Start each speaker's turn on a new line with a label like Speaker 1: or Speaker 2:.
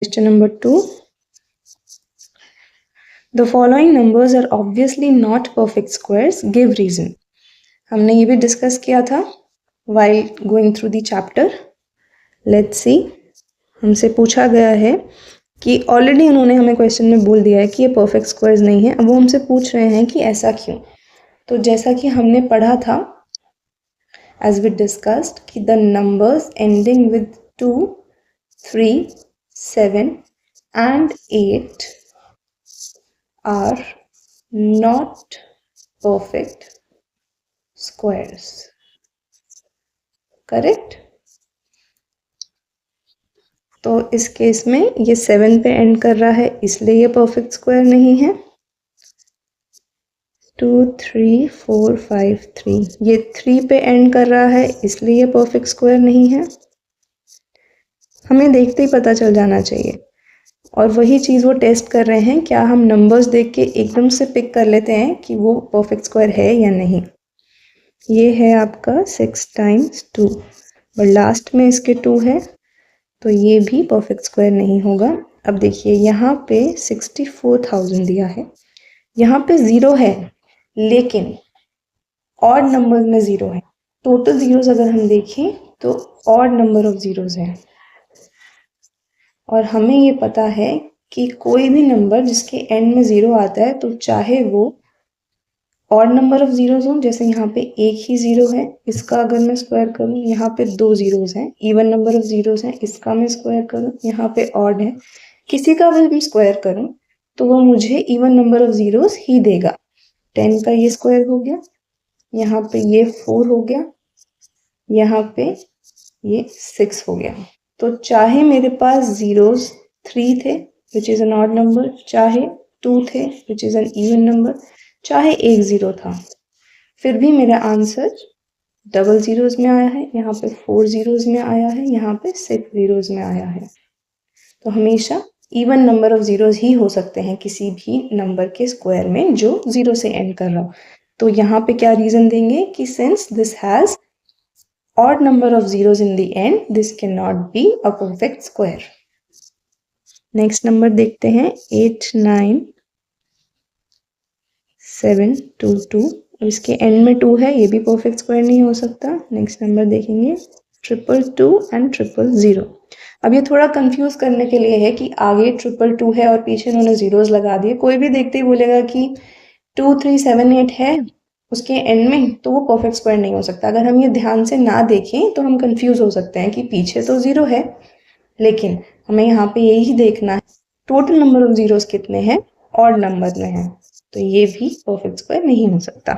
Speaker 1: Question number 2. The following numbers are obviously not perfect squares. Give reason. हमने ये भी discuss किया था while going through the chapter. Let's see. हमसे पूछा गया है कि ऑलरेडी उन्होंने हमें क्वेश्चन में बोल दिया है कि ये परफेक्ट स्क्वायर्स नहीं है. अब वो हमसे पूछ रहे हैं कि ऐसा क्यों. तो जैसा कि हमने पढ़ा था as we discussed कि the numbers ending with 2, 3, 7 and 8 are not perfect squares. Correct? तो इस केस में ये 7 पे एंड कर रहा है इसलिए ये परफेक्ट स्क्वायर नहीं है. 2, 3, 4, 5, 3 ये 3 पे एंड कर रहा है इसलिए ये परफेक्ट स्क्वायर नहीं है. हमें देखते ही पता चल जाना चाहिए. और वही चीज़ वो टेस्ट कर रहे हैं, क्या हम नंबर्स देख के एकदम से पिक कर लेते हैं कि वो परफेक्ट स्क्वायर है या नहीं. ये है आपका 6 times 2 और लास्ट में इसके 2 है तो ये भी परफेक्ट स्क्वायर नहीं होगा. अब देखिए यहाँ पे 64,000 दिया है, यहाँ पे 0 है लेकिन ऑड नंबर में 0 है. टोटल जीरोस अगर हम देखें तो ऑड नंबर ऑफ जीरोस हैं और हमें ये पता है कि कोई भी नंबर जिसके एंड में 0 आता है तो चाहे वो ऑड नंबर ऑफ जीरोस हो, जैसे यहाँ पे एक ही 0 है, इसका अगर मैं स्क्वायर करूँ यहाँ पे 2 जीरोस हैं. इवन नंबर ऑफ जीरोस हैं, इसका मैं स्क्वायर करूँ यहाँ पे ऑड है, किसी का भी मैं स्क्वायर करूँ तो वो मुझे इवन नंबर ऑफ जीरोस ही देगा. 10 का ये स्क्वायर हो गया, यहाँ पे ये 4 हो गया, यहाँ पे ये 6 हो गया. तो चाहे मेरे पास जीरोस 3 थे which is an odd number, चाहे 2 थे which is an even number, चाहे एक 0 था, फिर भी मेरा आंसर डबल जीरोस में आया है, यहाँ पे 4 जीरोस में आया है, यहाँ पे 6 जीरोस में आया है. तो हमेशा इवन नंबर ऑफ जीरोस ही हो सकते हैं किसी भी नंबर के स्क्वायर में जो 0 से एंड कर रहा हो. तो यहाँ पे क्या रीजन देंगे कि since this has odd number of zeros in the end, this cannot be a perfect square. Next number देखते हैं 8, 9, 7, 2, 2. इसके एंड में 2 है, ये भी परफेक्ट स्क्वायर नहीं हो सकता. नेक्स्ट नंबर देखेंगे 222 एंड 000. अब ये थोड़ा कंफ्यूज करने के लिए है कि आगे 222 है और पीछे उन्होंने जीरोस लगा दिए. कोई भी देखते ही बोलेगा कि 2, 3, 7, 8 है उसके एंड में तो वो परफेक्ट स्क्वायर नहीं हो सकता. अगर हम ये ध्यान से ना देखें तो हम कंफ्यूज हो सकते हैं कि पीछे तो 0 है लेकिन हमें यहाँ पे यही देखना है टोटल नंबर ऑफ जीरोस कितने हैं, ऑड नंबर में है, तो ये भी परफेक्ट स्क्वायर नहीं हो सकता.